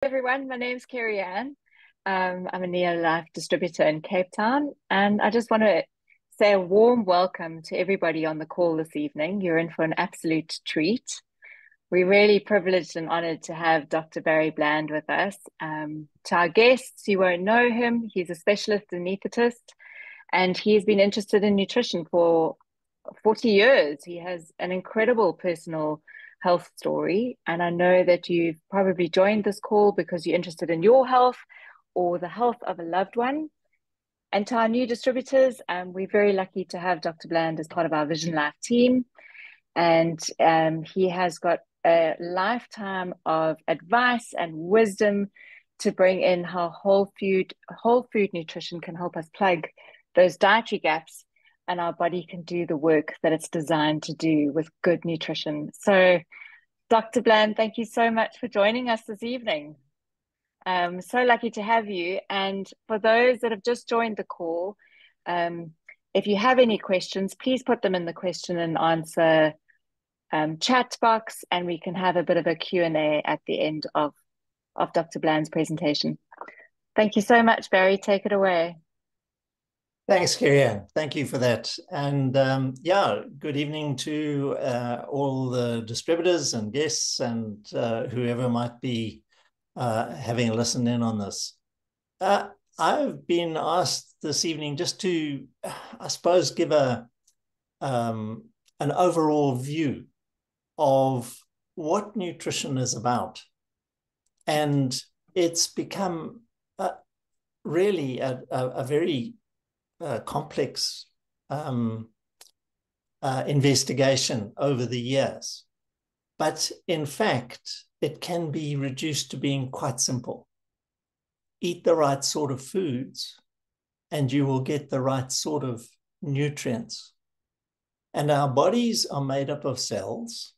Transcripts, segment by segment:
Everyone. My name's Kerry Ann. I'm a Neolife distributor in Cape Town, and I just want to say a warm welcome to everybody on the call this evening. You're in for an absolute treat. We're really privileged and honored to have Dr. Barry Bland with us. To our guests, you won't know him. He's a specialist anaesthetist, and he's been interested in nutrition for 40 years. He has an incredible personal health story. And I know that you've probably joined this call because you're interested in your health or the health of a loved one. And to our new distributors, we're very lucky to have Dr. Bland as part of our Vision Life team. And he has got a lifetime of advice and wisdom to bring in how whole food nutrition can help us plug those dietary gaps, and our body can do the work that it's designed to do with good nutrition. So, Dr. Bland, thank you so much for joining us this evening. So lucky to have you. And for those that have just joined the call, um, if you have any questions, please put them in the question and answer chat box, and we can have a bit of a Q&A at the end of Dr. Bland's presentation. Thank you so much, Barry. Take it away. Thanks, Kerry. Thank you for that. And yeah, good evening to all the distributors and guests and whoever might be having a listen in on this. I've been asked this evening just to, I suppose, give an overall view of what nutrition is about. And it's become really a very complex investigation over the years. But in fact, it can be reduced to being quite simple. Eat the right sort of foods, and you will get the right sort of nutrients. And our bodies are made up of cells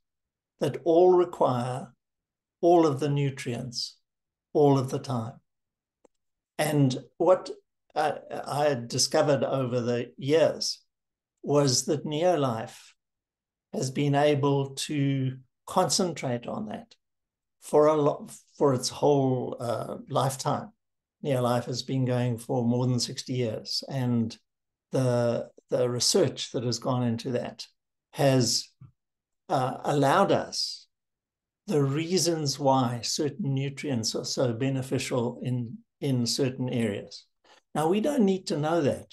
that all require all of the nutrients all of the time. And what I had discovered over the years was that Neolife has been able to concentrate on that for its whole lifetime. Neolife has been going for more than 60 years, and the research that has gone into that has allowed us the reasons why certain nutrients are so beneficial in certain areas. Now, we don't need to know that.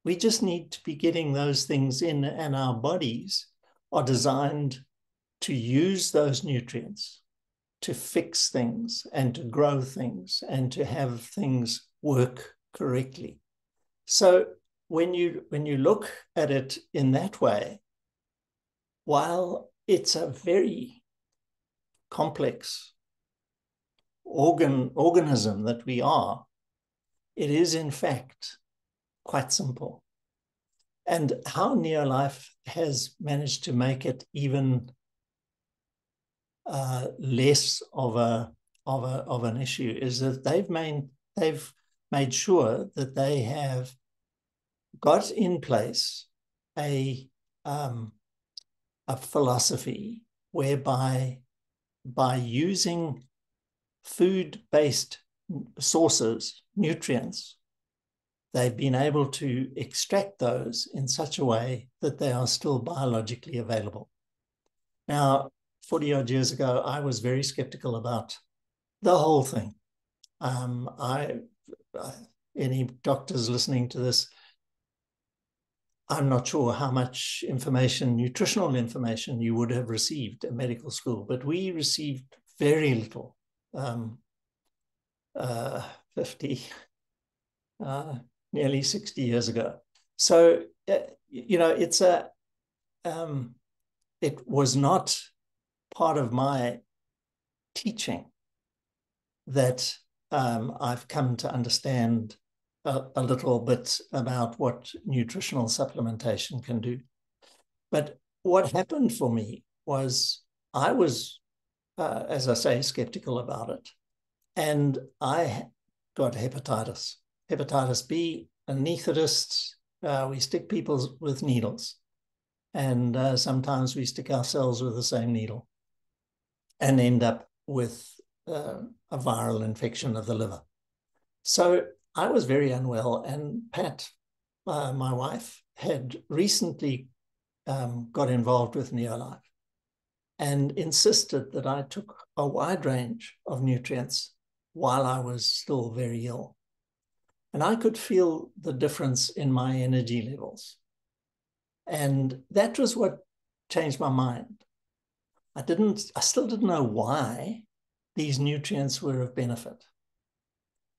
We just need to be getting those things in, and our bodies are designed to use those nutrients to fix things and to grow things and to have things work correctly. So when you look at it in that way, while it's a very complex organism that we are, it is in fact quite simple. And how Neolife has managed to make it even less of an issue is that they've made sure that they have got in place a philosophy whereby, by using food-based sources, nutrients, they've been able to extract those in such a way that they are still biologically available. Now, 40 odd years ago, I was very skeptical about the whole thing. Any doctors listening to this, I'm not sure how much information, nutritional information, you would have received at medical school, but we received very little. 50, nearly 60 years ago. So, it was not part of my teaching that I've come to understand a little bit about what nutritional supplementation can do. But what happened for me was I was, as I say, skeptical about it. And I got hepatitis B, anaesthetists. We stick people with needles. And sometimes we stick ourselves with the same needle and end up with a a viral infection of the liver. So I was very unwell, and Pat, my wife, had recently got involved with Neolife and insisted that I took a wide range of nutrients while I was still very ill. And I could feel the difference in my energy levels. And that was what changed my mind. I still didn't know why these nutrients were of benefit.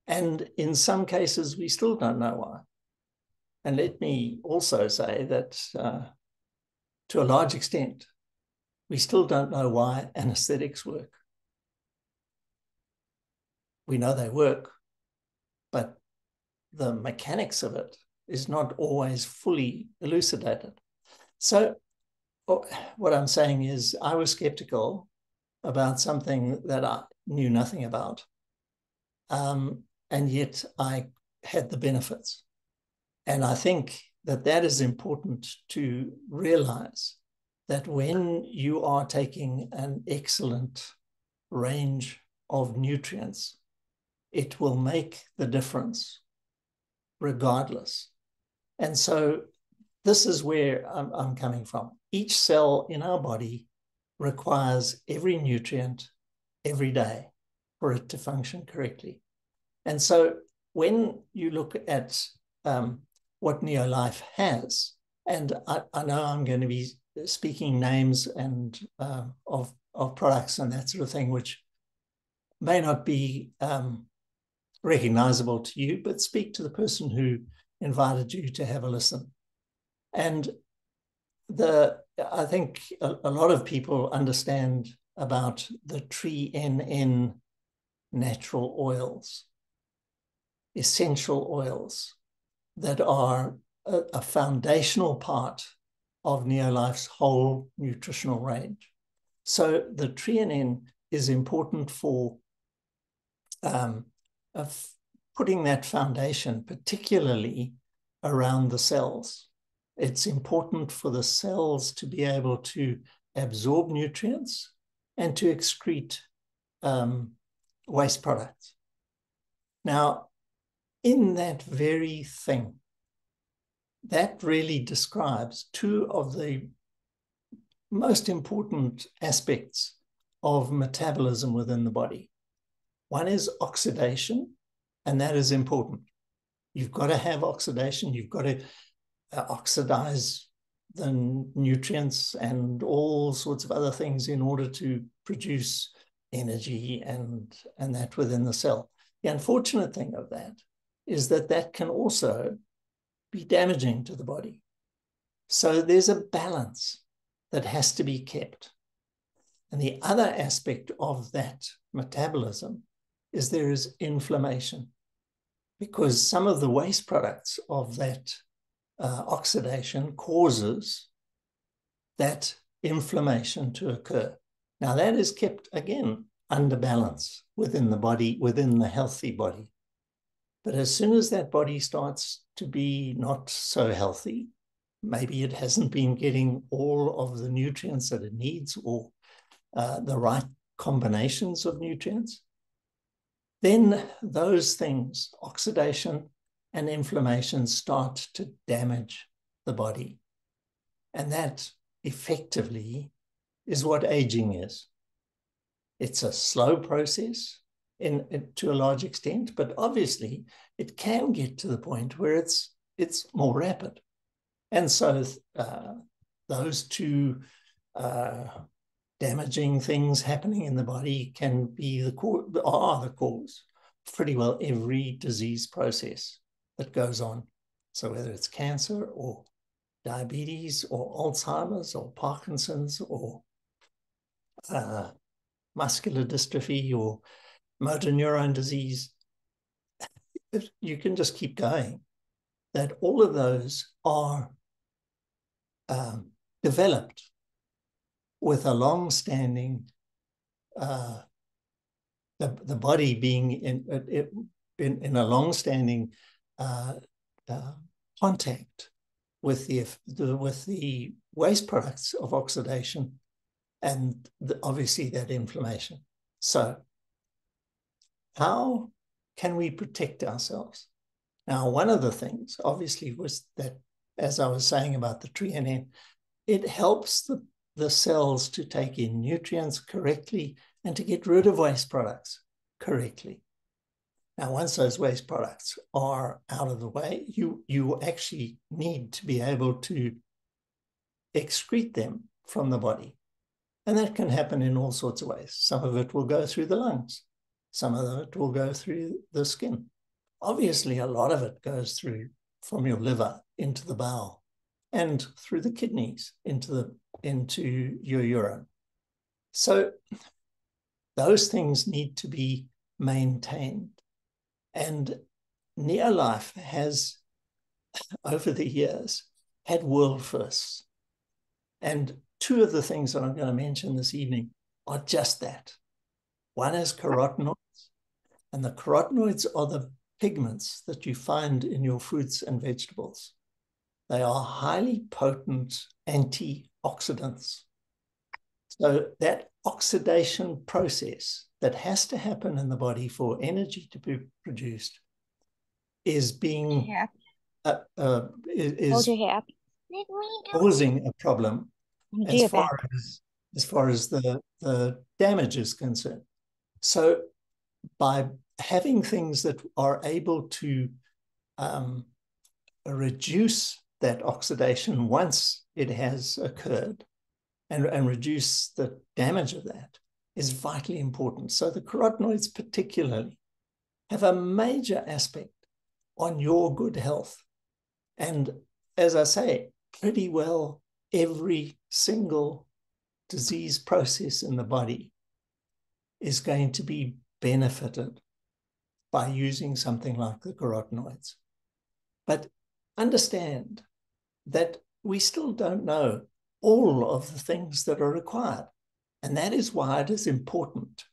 And in some cases, we still don't know why. And let me also say that to a large extent, we still don't know why anesthetics work. We know they work, but the mechanics of it is not always fully elucidated. So what I'm saying is I was skeptical about something that I knew nothing about. And yet I had the benefits. And I think that that is important to realize, that when you are taking an excellent range of nutrients, it will make the difference regardless. And so this is where I'm coming from. Each cell in our body requires every nutrient every day for it to function correctly. And so when you look at what Neolife has, and I know I'm going to be speaking names and of products and that sort of thing, which may not be recognizable to you, but speak to the person who invited you to have a listen. And I think a lot of people understand about the Tree NN natural oils, essential oils that are a foundational part of Neolife's whole nutritional range. So the Tree NN is important for putting that foundation, particularly around the cells. It's important for the cells to be able to absorb nutrients and to excrete waste products. Now, in that very thing, that really describes two of the most important aspects of metabolism within the body. One is oxidation, and that is important. You've got to have oxidation. You've got to oxidize the nutrients and all sorts of other things in order to produce energy and that within the cell. The unfortunate thing of that is that that can also be damaging to the body. So there's a balance that has to be kept. And the other aspect of that metabolism is there is inflammation, because some of the waste products of that oxidation causes that inflammation to occur. Now that is kept, again, under balance within the body, within the healthy body. But as soon as that body starts to be not so healthy, maybe it hasn't been getting all of the nutrients that it needs or the right combinations of nutrients, then those things, oxidation and inflammation, start to damage the body. And that effectively is what aging is. It's a slow process to a large extent, but obviously it can get to the point where it's more rapid. And so those two damaging things happening in the body can be the cause of pretty well every disease process that goes on. So whether it's cancer or diabetes or Alzheimer's or Parkinson's or muscular dystrophy or motor neuron disease, you can just keep going, that all of those are developed with a long-standing, the body being in a long-standing contact with the waste products of oxidation and obviously that inflammation. So how can we protect ourselves? Now, one of the things, obviously, was that, as I was saying about the threonine, it helps the cells to take in nutrients correctly and to get rid of waste products correctly. Now, once those waste products are out of the way, you actually need to be able to excrete them from the body. And that can happen in all sorts of ways. Some of it will go through the lungs. Some of it will go through the skin. Obviously, a lot of it goes through from your liver into the bowel and through the kidneys into your urine. So those things need to be maintained. And Neolife has, over the years, had world firsts. And two of the things that I'm going to mention this evening are just that. One is carotenoids, and the carotenoids are the pigments that you find in your fruits and vegetables. They are highly potent antioxidants. So that oxidation process that has to happen in the body for energy to be produced is being is causing a problem as far as the damage is concerned. So by having things that are able to reduce that oxidation once it has occurred and reduce the damage of that is vitally important. So the carotenoids particularly have a major aspect on your good health. And as I say, pretty well every single disease process in the body is going to be benefited by using something like the carotenoids. But understand that we still don't know all of the things that are required. And that is why it is important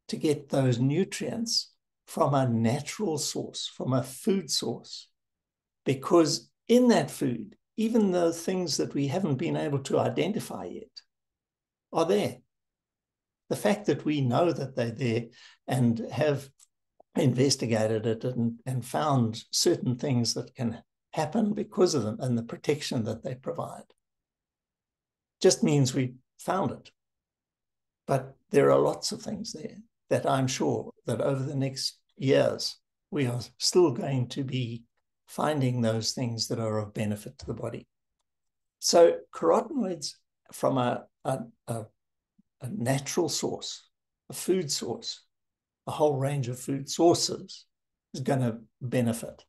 to get those nutrients from a natural source, from a food source, because in that food, even the things that we haven't been able to identify yet are there. The fact that we know that they're there and have investigated it and found certain things that can happen because of them and the protection that they provide just means we found it. But there are lots of things there that I'm sure that over the next years, we are still going to be finding those things that are of benefit to the body. So carotenoids from a natural source, a food source, a whole range of food sources is going to benefit.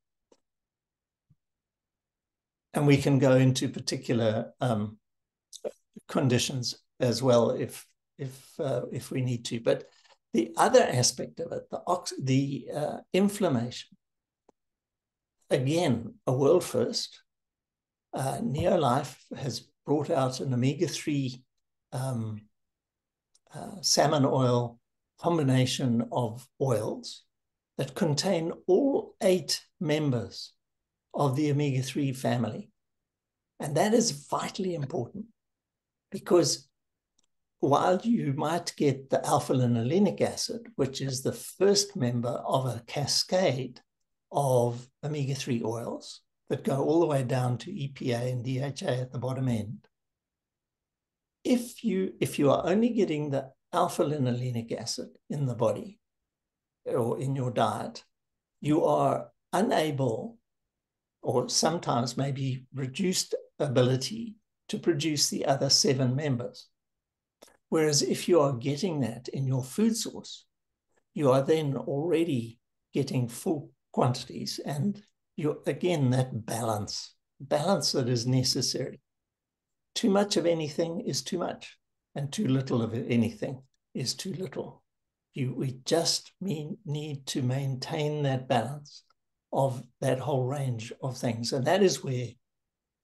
And we can go into particular conditions as well if we need to. But the other aspect of it, the inflammation, again, a world first. Neolife has brought out an omega-3 salmon oil combination of oils that contain all 8 members of the omega-3 family. And that is vitally important because while you might get the alpha-linolenic acid, which is the first member of a cascade of omega-3 oils that go all the way down to EPA and DHA at the bottom end, if you are only getting the alpha-linolenic acid in the body or in your diet, you are unable or sometimes maybe reduced ability to produce the other 7 members. Whereas if you are getting that in your food source, you are then already getting full quantities and you again that balance that is necessary. Too much of anything is too much and too little of anything is too little. We just need to maintain that balance of that whole range of things. And that is where,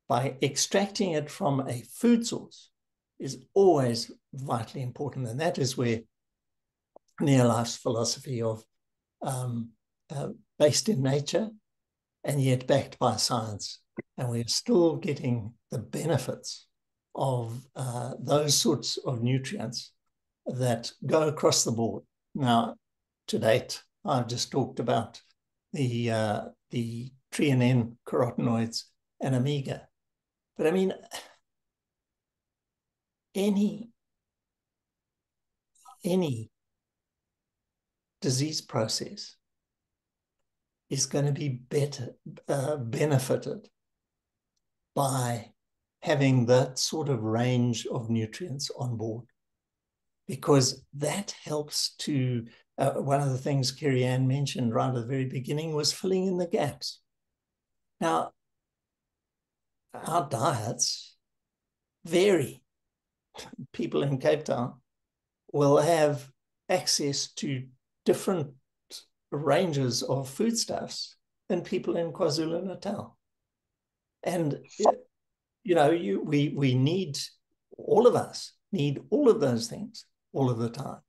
by extracting it from a food source, is always vitally important. And that is where Neolife's philosophy of based in nature and yet backed by science. And we're still getting the benefits of those sorts of nutrients that go across the board. Now, to date, I've just talked about the treonine, carotenoids, and omega. But I mean, any disease process is going to be better benefited by having that sort of range of nutrients on board, because that helps to, one of the things Kerry-Ann mentioned right at the very beginning was filling in the gaps. Now, our diets vary. People in Cape Town will have access to different ranges of foodstuffs than people in KwaZulu-Natal. And, you know, we need, all of us need all of those things all of the time.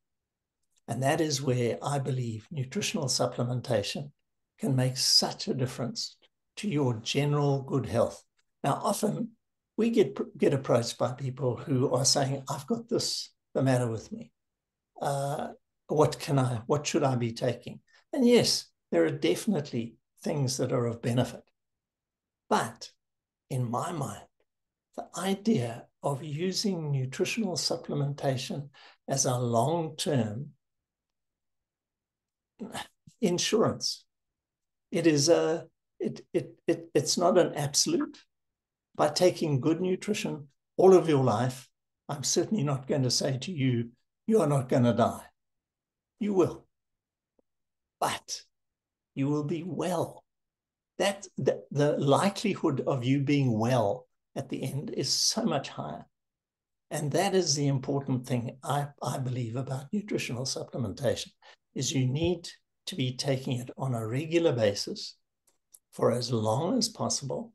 And that is where I believe nutritional supplementation can make such a difference to your general good health. Now, often we get approached by people who are saying, I've got this the matter with me. What should I be taking? And yes, there are definitely things that are of benefit. But in my mind, the idea of using nutritional supplementation as a long-term insurance, it's not an absolute. By taking good nutrition all of your life, I'm certainly not going to say to you, you are not going to die. You will. But you will be well. The likelihood of you being well at the end is so much higher. And that is the important thing I believe about nutritional supplementation, is you need to be taking it on a regular basis for as long as possible.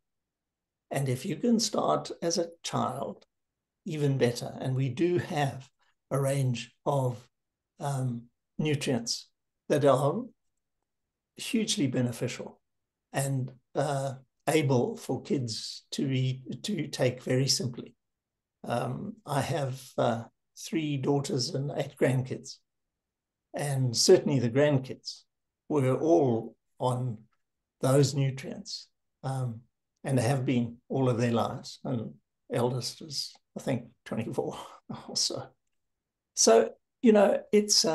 And if you can start as a child, even better. And we do have a range of nutrients that are hugely beneficial and able for kids to take very simply. I have 3 daughters and 8 grandkids, and certainly the grandkids were all on those nutrients, and have been all of their lives. And eldest is, I think, 24 or so. So, you know, it's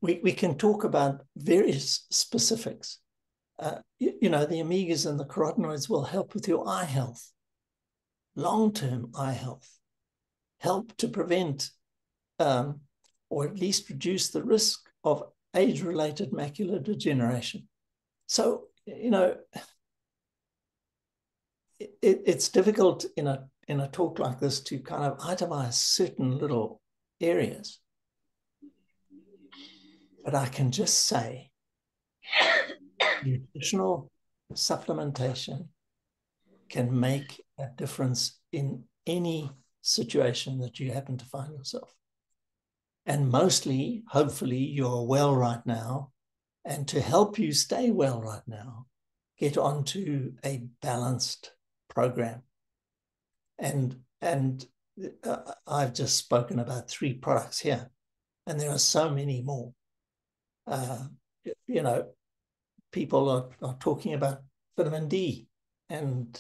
we can talk about various specifics. You know, the omegas and the carotenoids will help with your eye health, long-term eye health, help to prevent or at least reduce the risk of age-related macular degeneration. So, you know, it's difficult in a talk like this to kind of itemize certain little areas. But I can just say nutritional supplementation can make a difference in any situation that you happen to find yourself. And mostly, hopefully, you're well right now. And to help you stay well right now, get onto a balanced program. And I've just spoken about 3 products here, and there are so many more. You know, people are talking about vitamin D and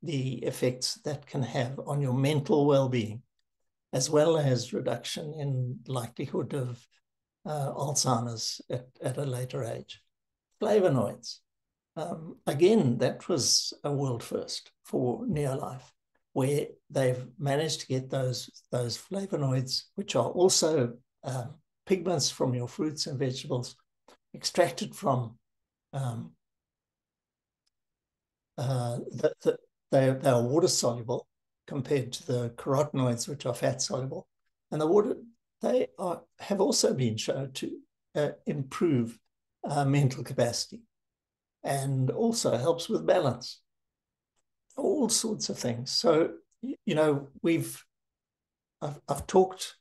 the effects that can have on your mental well-being, as well as reduction in likelihood of Alzheimer's at a later age. Flavonoids. Again, that was a world first for Neolife, where they've managed to get those flavonoids, which are also pigments from your fruits and vegetables, extracted from they are water soluble compared to the carotenoids, which are fat soluble, and have also been shown to improve mental capacity, and also helps with balance, all sorts of things. So, you know, I've talked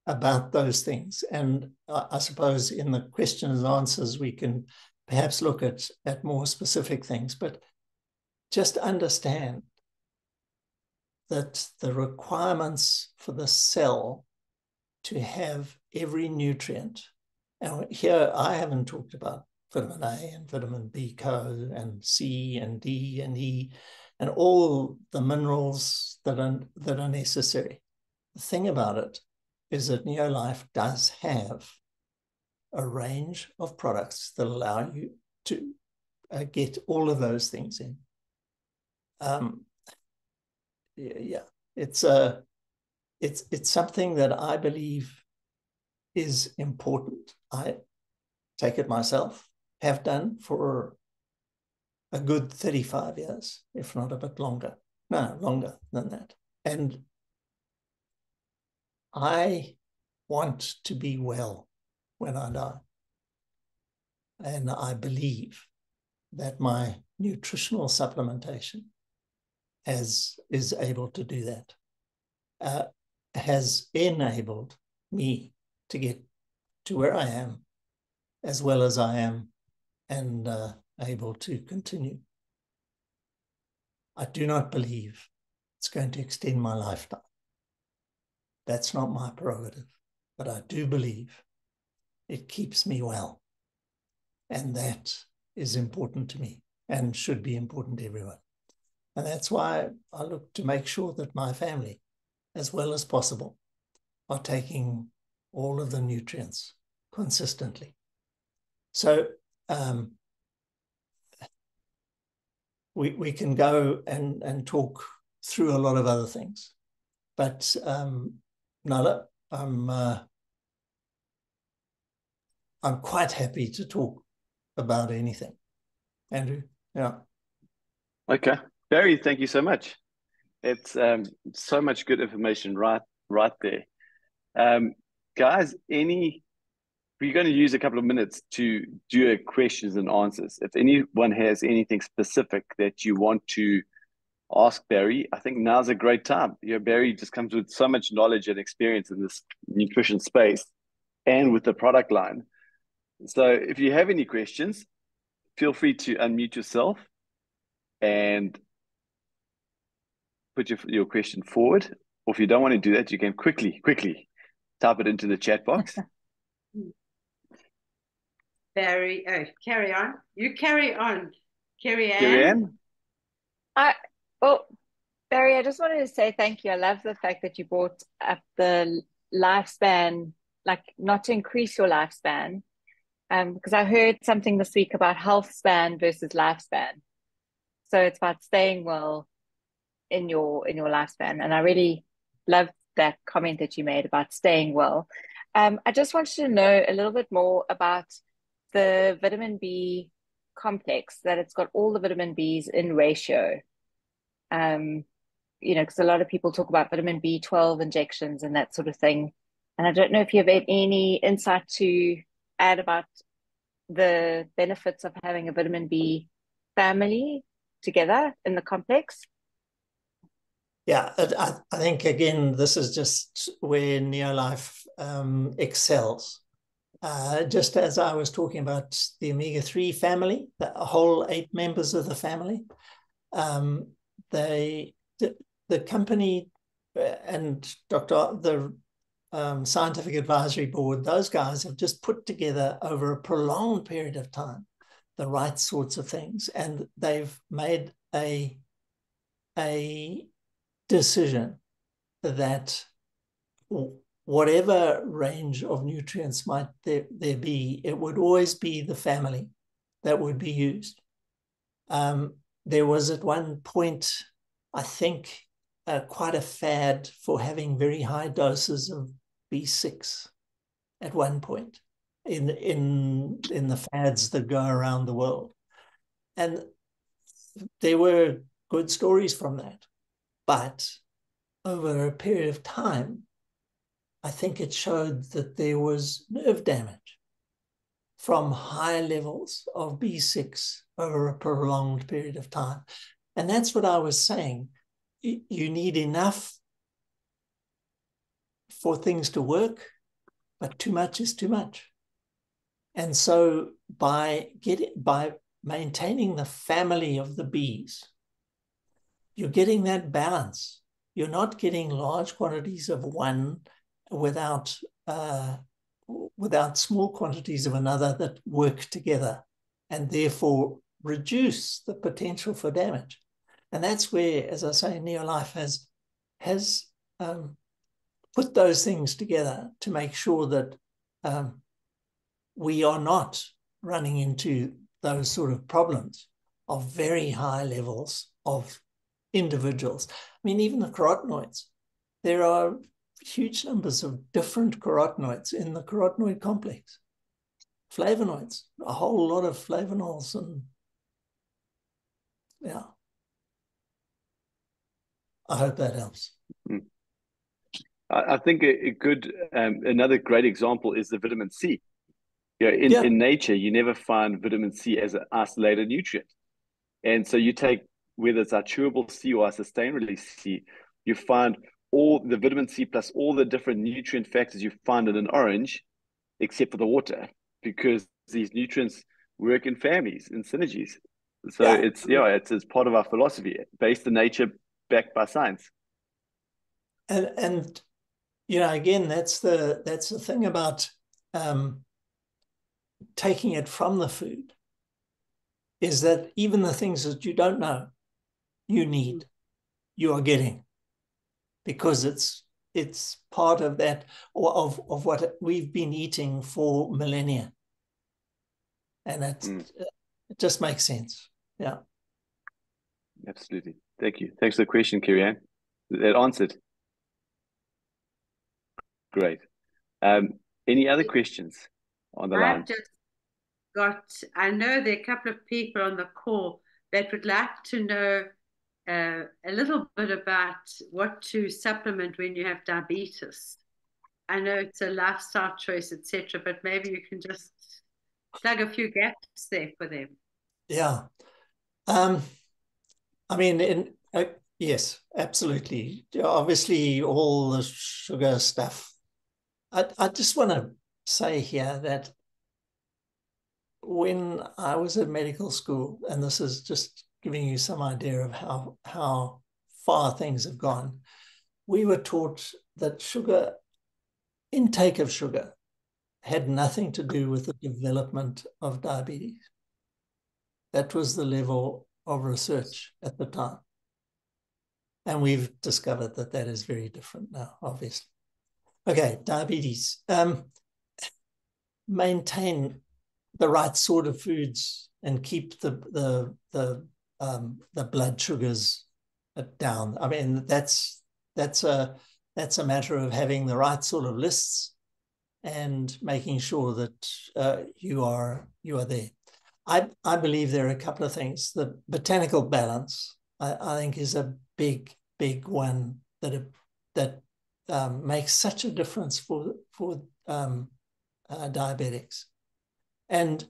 about those things, and I suppose in the questions and answers we can perhaps look at more specific things, but just understand that the requirements for the cell to have every nutrient And here I haven't talked about vitamin A and vitamin B co and C and D and E and all the minerals that are necessary. The thing about it is that Neolife does have a range of products that allow you to get all of those things in. Yeah, it's something that I believe is important. I take it myself, have done for a good 35 years, if not a bit longer. No, longer than that. And I want to be well when I die. And I believe that my nutritional supplementation is able to do that, has enabled me to get to where I am as well as I am, and able to continue. I do not believe it's going to extend my lifetime. That's not my prerogative, but I do believe it keeps me well. And that is important to me and should be important to everyone. And that's why I look to make sure that my family, as well as possible, are taking all of the nutrients consistently. So we can go and talk through a lot of other things. But Nala, I'm quite happy to talk about anything. Andrew, yeah. Okay, Barry, thank you so much. It's so much good information right there. Guys, we're going to use a couple of minutes to do a questions and answers. If anyone has anything specific that you want to ask Barry, I think now's a great time. Barry just comes with so much knowledge and experience in this nutrition space and with the product line. So if you have any questions, feel free to unmute yourself and put your question forward. Or if you don't want to do that, you can quickly type it into the chat box. Barry, carry on. You carry on. Carrie Ann? Barry, I just wanted to say thank you. I love the fact that you brought up the lifespan, like not to increase your lifespan, because I heard something this week about health span versus lifespan. So it's about staying well in your lifespan, and I really loved that comment that you made about staying well. I just wanted to know a little bit more about the vitamin B complex, that it's got all the vitamin Bs in ratio. Because a lot of people talk about vitamin B12 injections and that sort of thing. And I don't know if you have any insight to add about the benefits of having a vitamin B family together in the complex. Yeah, I think, again, this is just where Neolife excels. Just as I was talking about the omega-3 family, the whole 8 members of the family, the company and the Scientific Advisory Board, those guys have just put together over a prolonged period of time the right sorts of things, and they've made a decision that whatever range of nutrients might there be, it would always be the family that would be used. There was at one point, I think, quite a fad for having very high doses of B6 at one point in the fads that go around the world. And there were good stories from that. But over a period of time, I think it showed that there was nerve damage from high levels of B6 over a prolonged period of time. And that's what I was saying. You need enough for things to work, but too much is too much. And so by maintaining the family of the bees, you're getting that balance. You're not getting large quantities of one without without small quantities of another that work together and therefore reduce the potential for damage. And that's where, as I say, Neolife has put those things together to make sure that we are not running into those sort of problems of very high levels of individuals. I mean, even the carotenoids, there are huge numbers of different carotenoids in the carotenoid complex. Flavonoids, a whole lot of flavonols, and yeah. I hope that helps. I think a good another great example is the vitamin C. In nature, you never find vitamin C as an isolated nutrient. And so you take, whether it's our chewable C or our sustained release C, you find all the vitamin C plus all the different nutrient factors you find in an orange, except for the water, because these nutrients work in families, in synergies. So it's part of our philosophy, based in nature, backed by science. And again, that's the thing about taking it from the food, is that even the things that you don't know you need, you are getting, because it's part of that, or of what we've been eating for millennia. And it just makes sense. Yeah. Absolutely. Thank you. Thanks for the question, Kerry-Ann. That answered. Great. Any other questions on the line? I've just I know there are a couple of people on the call that would like to know a little bit about what to supplement when you have diabetes. I know it's a lifestyle choice, etc., but maybe you can just plug a few gaps there for them. Yeah. I mean, yes, absolutely. Obviously, all the sugar stuff. I just want to say here that when I was at medical school, and this is just giving you some idea of how far things have gone, we were taught that intake of sugar had nothing to do with the development of diabetes. That was the level of research at the time. And we've discovered that that is very different now, obviously. Okay, diabetes. Maintain the right sort of foods and keep the blood sugars down. I mean, that's a matter of having the right sort of lists and making sure that you are there. I believe there are a couple of things. The botanical balance, I think, is a big one that makes such a difference for diabetics. And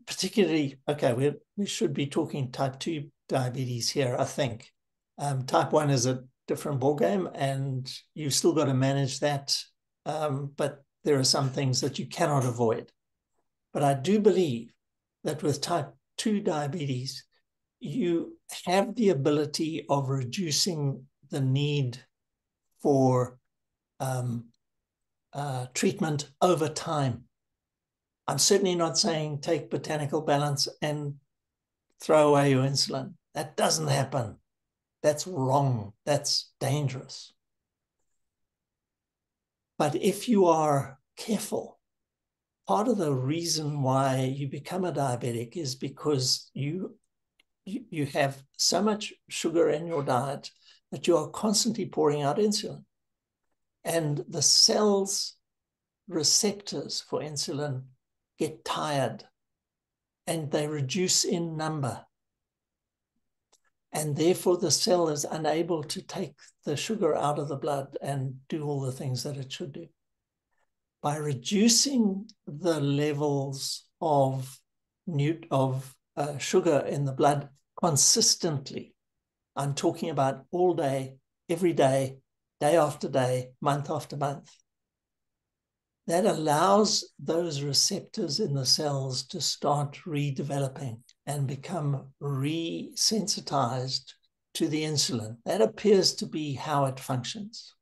particularly, okay, we should be talking type 2 diabetes here, I think. Type 1 is a different ballgame, and you've still got to manage that. But there are some things that you cannot avoid. But I do believe that with type 2 diabetes, you have the ability of reducing the need for treatment over time. I'm certainly not saying take botanical balance and throw away your insulin. That doesn't happen. That's wrong. That's dangerous. But if you are careful, part of the reason why you become a diabetic is because you have so much sugar in your diet that you are constantly pouring out insulin. And the cell's receptors for insulin get tired and they reduce in number. And therefore the cell is unable to take the sugar out of the blood and do all the things that it should do. By reducing the levels of sugar in the blood consistently, I'm talking about all day, every day, day after day, month after month, that allows those receptors in the cells to start redeveloping and become resensitized to the insulin. That appears to be how it functions.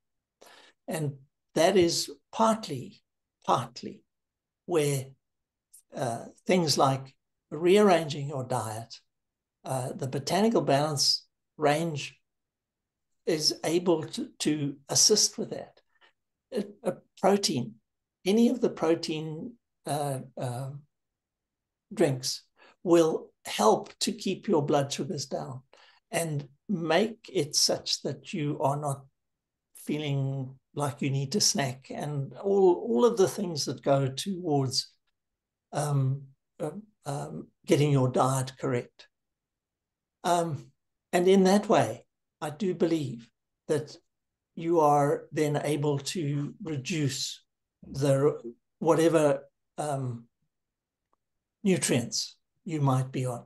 And that is partly partly where things like rearranging your diet, the botanical balance range is able to assist with that. A protein, any of the protein drinks will help to keep your blood sugars down and make it such that you are not feeling like you need to snack, and all of the things that go towards getting your diet correct. And in that way, I do believe that you are then able to reduce the whatever nutrients you might be on.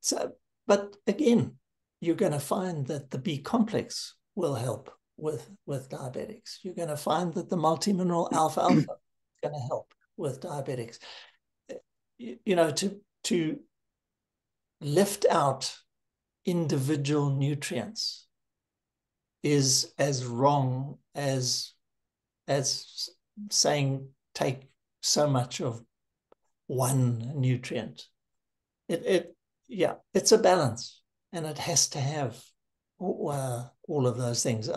So, but again, you're going to find that the B complex will help with diabetics. You're going to find that the multimineral alfalfa is going to help with diabetics. You know, to lift out individual nutrients is as wrong as saying take so much of one nutrient. It's a balance, and it has to have all of those things.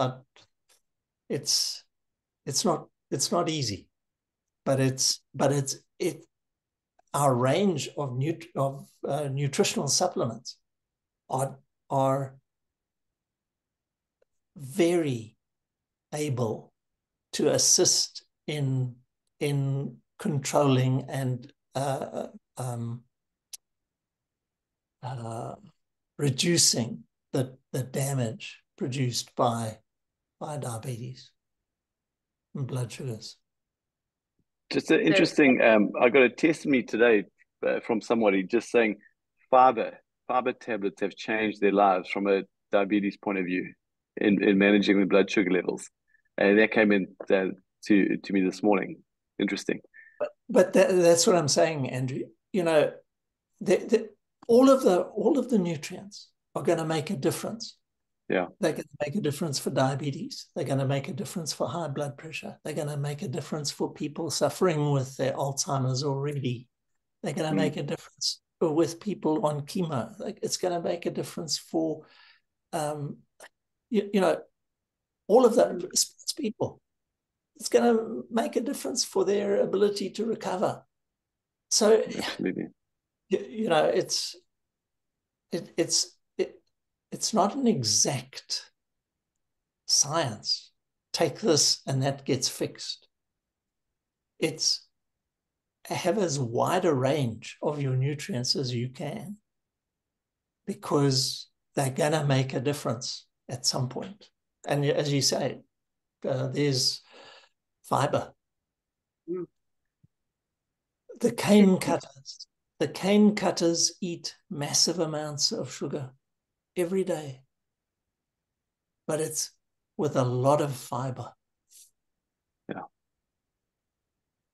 It's not easy, but our range of nutritional supplements are very able to assist in controlling and reducing the damage produced by diabetes and blood sugars. Just an interesting, I got a testimony today from somebody just saying fiber tablets have changed their lives from a diabetes point of view in managing the blood sugar levels. And that came in to me this morning. Interesting. But that's what I'm saying, Andrew. You know, all of the nutrients are going to make a difference. Yeah. They're going to make a difference for diabetes. They're going to make a difference for high blood pressure. They're going to make a difference for people suffering with their Alzheimer's already. They're going to make a difference with people on chemo. It's going to make a difference for, you know, all of the sports people. It's going to make a difference for their ability to recover. So, absolutely. You know, it's not an exact science. Take this and that gets fixed. It's have as wide a range of your nutrients as you can, because they're going to make a difference at some point. And as you say, there's fiber. The cane cutters eat massive amounts of sugar every day, but it's with a lot of fiber.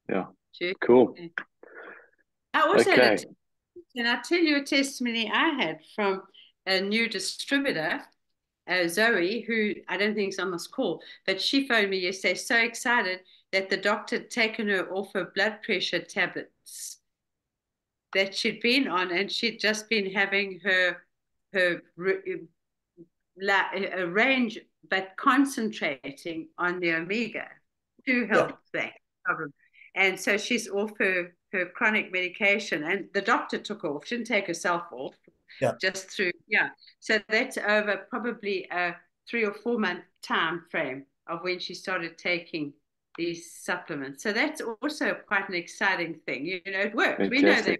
Yeah. Cool. I also had can I tell you a testimony I had from a new distributor, Zoe, who I don't think is on this call, but she phoned me yesterday so excited that the doctor had taken her off her blood pressure tablets that she'd been on, and she'd just been having her range, but concentrating on the omega to help that problem. And so she's off her chronic medication, and the doctor took her off. She didn't take herself off, just through, So that's over probably a 3 or 4 month time frame of when she started taking these supplements. So that's also quite an exciting thing. You know, it works. Fantastic. We know that.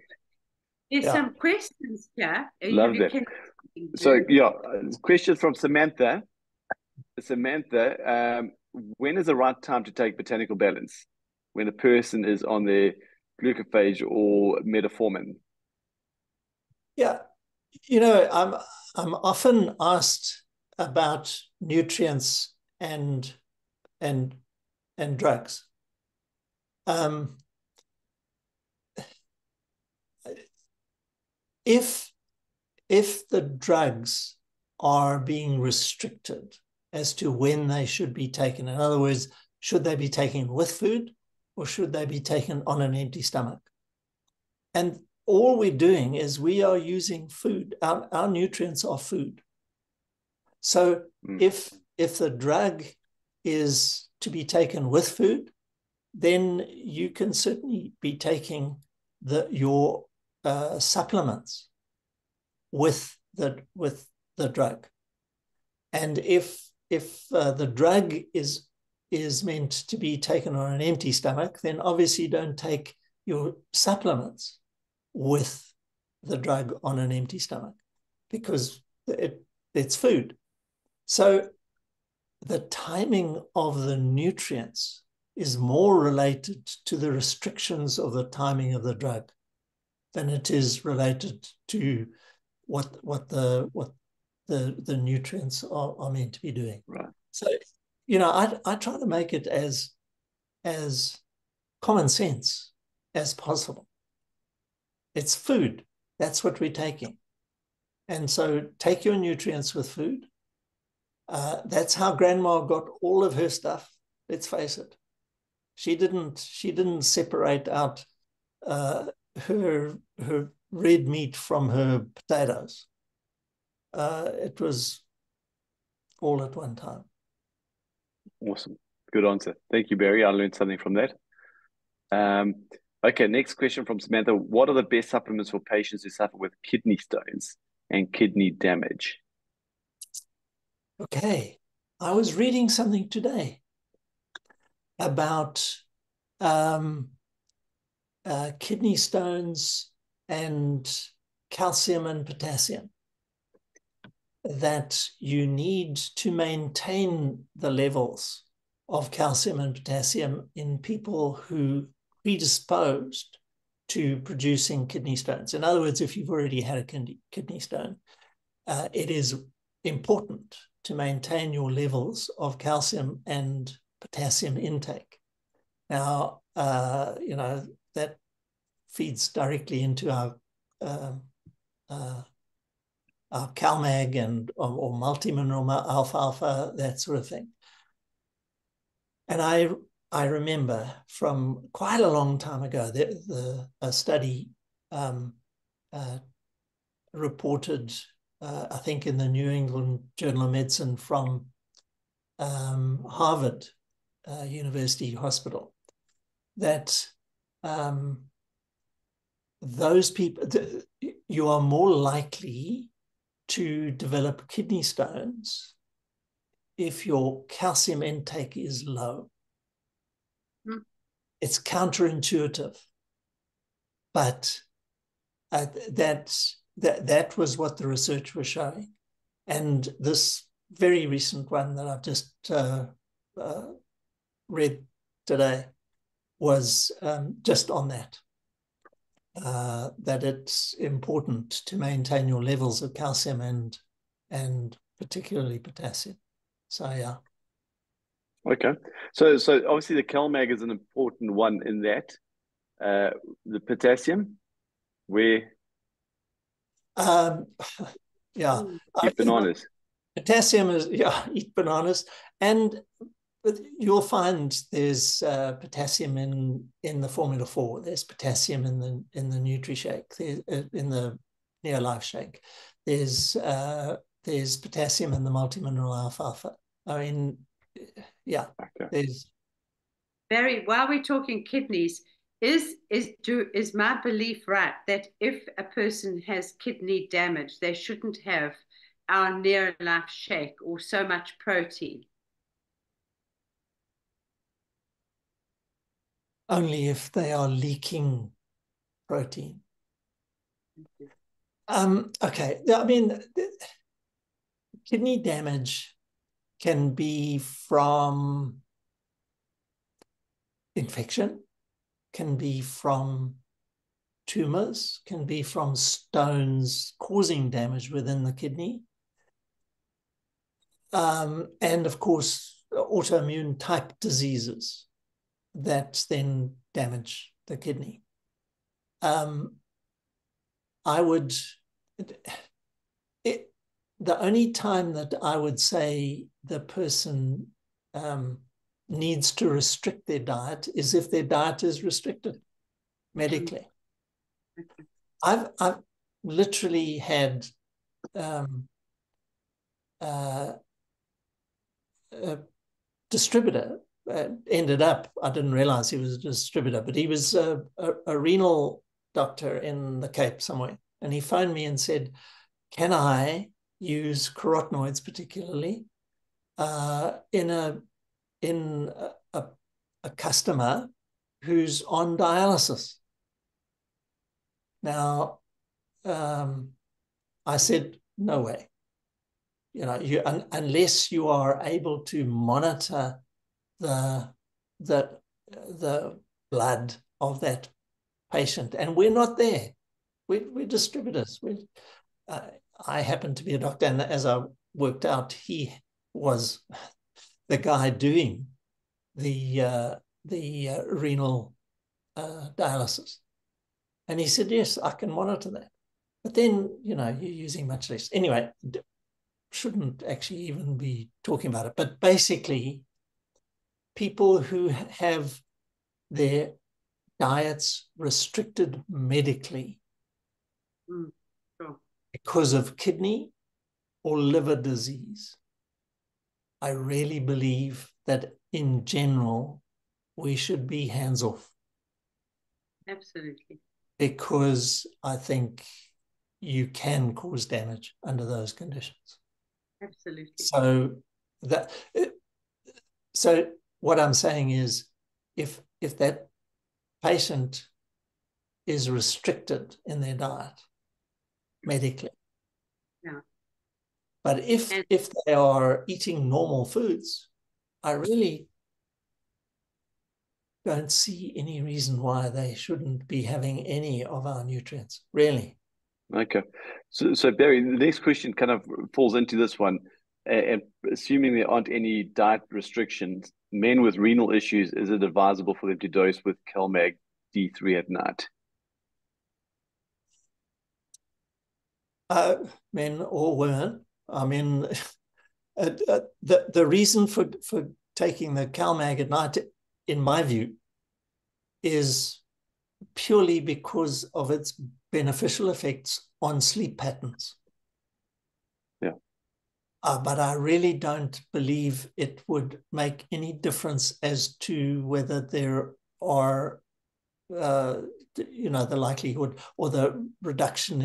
There's some questions here. Love that. So, question from Samantha. Samantha, when is the right time to take botanical balance? When a person is on their glucophage or metformin? Yeah, you know, I'm often asked about nutrients and drugs. If the drugs are being restricted as to when they should be taken, in other words, should they be taken with food or should they be taken on an empty stomach? And all we're doing is we are using food. Our nutrients are food. So if the drug is to be taken with food, then you can certainly be taking your supplements with the drug. And if the drug is meant to be taken on an empty stomach, then obviously don't take your supplements with the drug on an empty stomach, because it's food. So the timing of the nutrients is more related to the restrictions of the timing of the drug than it is related to what the nutrients are meant to be doing. Right. So, you know, I try to make it as common sense as possible. It's food. That's what we're taking. And so take your nutrients with food. That's how Grandma got all of her stuff. Let's face it. She didn't separate out her red meat from her potatoes. It was all at one time. Awesome. Good answer. Thank you, Barry. I learned something from that. Okay, next question from Samantha. What are the best supplements for patients who suffer with kidney stones and kidney damage? Okay. I was reading something today about kidney stones and calcium and potassium, that you need to maintain the levels of calcium and potassium in people who predisposed to producing kidney stones. In other words, if you've already had a kidney stone, it is important to maintain your levels of calcium and potassium intake. Now, you know, that feeds directly into our CalMag and or multimineral alfalfa, that sort of thing. And I remember from quite a long time ago that a study reported, I think in the New England Journal of Medicine from Harvard University Hospital, that those people, you are more likely to develop kidney stones if your calcium intake is low. It's counterintuitive, but that was what the research was showing. And this very recent one that I've just read today was just on that. That it's important to maintain your levels of calcium and particularly potassium. So yeah. Okay. So obviously the CalMag is an important one in that. The potassium, where? Yeah. Eat bananas. Potassium is, yeah, eat bananas. And you'll find there's potassium in the Formula 4. There's potassium in the NutriShake. In the Neolife Shake. There's potassium in the multimineral alfalfa. I mean, yeah. Okay. There's Barry, while we're talking kidneys, is my belief right that if a person has kidney damage, they shouldn't have our Neolife Shake or so much protein? Only if they are leaking protein. Okay, I mean, kidney damage can be from infection, can be from tumors, can be from stones causing damage within the kidney. And of course, autoimmune type diseases that then damage the kidney. The only time that I would say the person needs to restrict their diet is if their diet is restricted medically. I've literally had a distributor ended up, I didn't realize he was a distributor, but he was a renal doctor in the Cape somewhere. And he phoned me and said, can I use carotenoids particularly in a customer who's on dialysis? Now, I said, no way. You know, unless you are able to monitor the blood of that patient, and we're not there. We're distributors. I happen to be a doctor, and as I worked out, he was the guy doing the renal dialysis, and he said, yes, I can monitor that. But then, you know, you're using much less. Anyway, shouldn't actually even be talking about it. But basically, people who have their diets restricted medically because of kidney or liver disease, I really believe that in general, we should be hands off. Absolutely. Because I think you can cause damage under those conditions. Absolutely. So what I'm saying is, if that patient is restricted in their diet medically, yeah. But if they are eating normal foods, I really don't see any reason why they shouldn't be having any of our nutrients, really. Okay. So Barry, the next question kind of falls into this one. And assuming there aren't any diet restrictions, men with renal issues, is it advisable for them to dose with CalMag D3 at night? Men or women. I mean, the reason for taking the CalMag at night, in my view, is purely because of its beneficial effects on sleep patterns. Yeah. But I really don't believe it would make any difference as to whether there are, you know, the likelihood or the reduction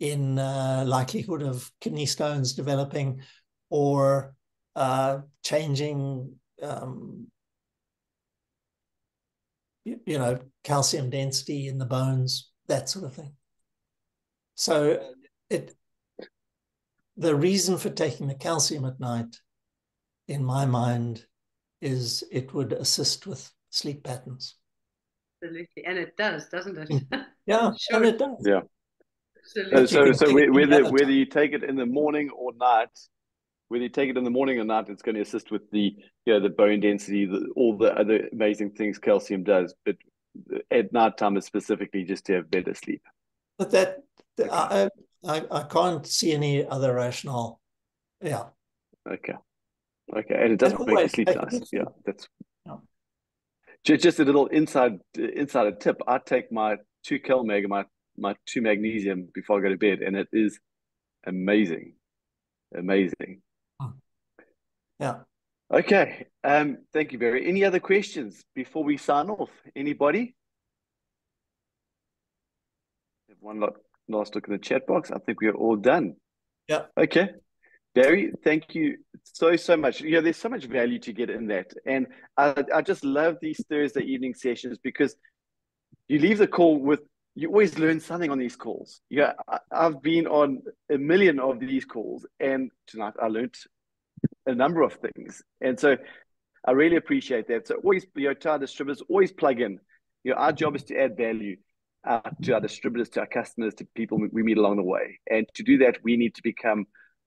in likelihood of kidney stones developing, or changing, you know, calcium density in the bones, that sort of thing. So the reason for taking the calcium at night, in my mind, is it would assist with sleep patterns. Absolutely. And it does, doesn't it? Yeah, sure. and it does. Yeah. Absolutely. So whether you take it in the morning or night, whether you take it in the morning or night, it's going to assist with the, you know, the bone density, all the other amazing things calcium does. But at nighttime is specifically just to have better sleep. But that, I can't see any other rationale. Yeah. Okay. And it does make you sleep nice. Yeah, that's just a little insider tip. I take my 2 CalMag and my 2 magnesium before I go to bed, and it is amazing. Yeah. Okay. Thank you, Barry. Any other questions before we sign off? Anybody? Have one last look in the chat box. I think we are all done. Yeah. Okay. Barry, thank you so much. You know, there's so much value to get in that. And I just love these Thursday evening sessions, because you leave the call with, you always learn something on these calls. Yeah, I've been on a million of these calls, and tonight I learned a number of things. And so I really appreciate that. So always, you know, to our distributors, always plug in. You know, our job is to add value to our distributors, to our customers, to people we meet along the way. And to do that, we need to become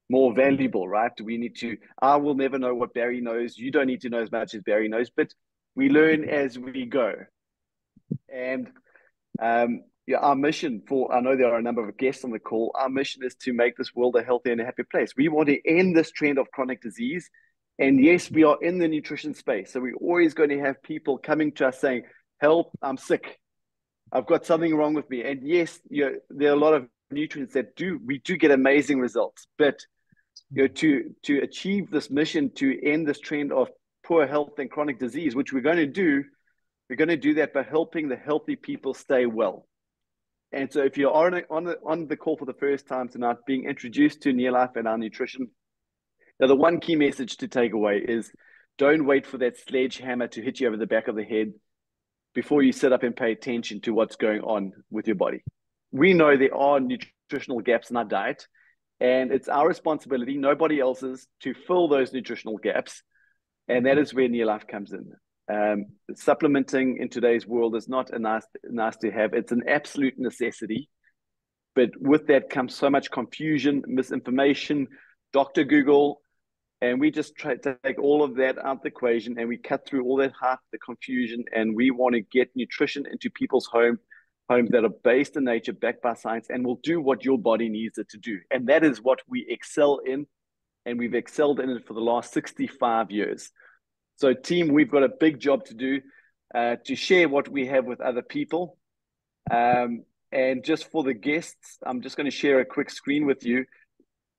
more valuable, right? We need to, I will never know what Barry knows. You don't need to know as much as Barry knows, but we learn as we go. And yeah, our mission I know there are a number of guests on the call, our mission is to make this world a healthier and a happier place. We want to end this trend of chronic disease And yes, we are in the nutrition space. So we're always going to have people coming to us saying, help, I'm sick. I've got something wrong with me. And yes, there are a lot of nutrients that we do get amazing results. But to achieve this mission, to end this trend of poor health and chronic disease, which we're going to do that by helping the healthy people stay well. And so if you're on the call for the first time tonight, being introduced to Neolife and our nutrition, now the one key message to take away is don't wait for that sledgehammer to hit you over the back of the head before you sit up and pay attention to what's going on with your body. We know there are nutritional gaps in our diet, and it's our responsibility, nobody else's, to fill those nutritional gaps. And that is where Neolife comes in. Supplementing in today's world is not a nice to have. It's an absolute necessity. But with that comes so much confusion, misinformation, Dr. Google, and we just try to take all of that out of the equation, and we cut through all that hype, the confusion, and we want to get nutrition into people's homes that are based in nature, backed by science, and will do what your body needs it to do. And that is what we excel in, and we've excelled in it for the last 65 years. So team, we've got a big job to do to share what we have with other people. And just for the guests, I'm just going to share a quick screen with you.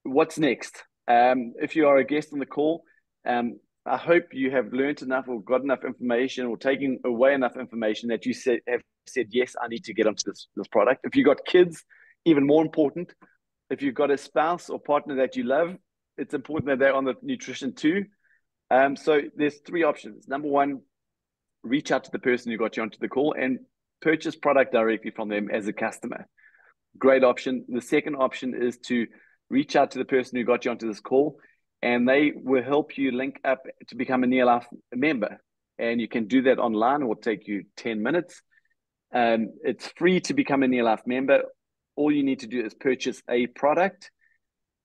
What's next? If you are a guest on the call, I hope you have learned enough or got enough information or taken away enough information that you have said, yes, I need to get onto this product. If you've got kids, even more important. If you've got a spouse or partner that you love, it's important that they're on the nutrition too. So there's three options. Number one, reach out to the person who got you onto the call and purchase product directly from them as a customer. Great option. The second option is to reach out to the person who got you onto this call, and they will help you link up to become a Neolife member. And you can do that online. It will take you 10 minutes. It's free to become a Neolife member. All you need to do is purchase a product,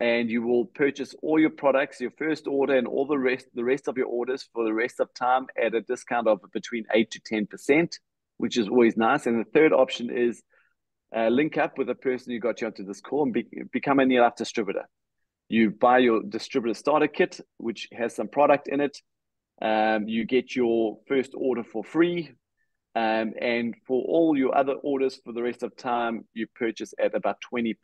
and you will purchase all your products, your first order and all the rest of your orders for the rest of time at a discount of between 8 to 10%, which is always nice. And the third option is link up with a person who got you onto this call and become a Neolife distributor. You buy your distributor starter kit, which has some product in it. You get your first order for free. And for all your other orders for the rest of time, you purchase at about 20%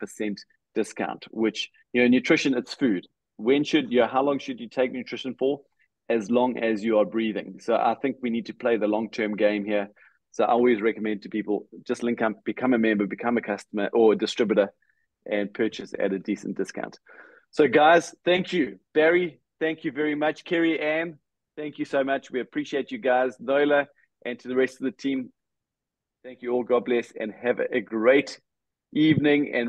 discount, which, nutrition, it's food. How long should you take nutrition for? As long as you are breathing. So I think we need to play the long-term game here. So I always recommend to people, just link up, become a member, become a customer or a distributor, and purchase at a decent discount. So guys, thank you. Barry, thank you very much. Kerry Ann, thank you so much. We appreciate you guys. Nola, and to the rest of the team, thank you all. God bless and have a great evening. And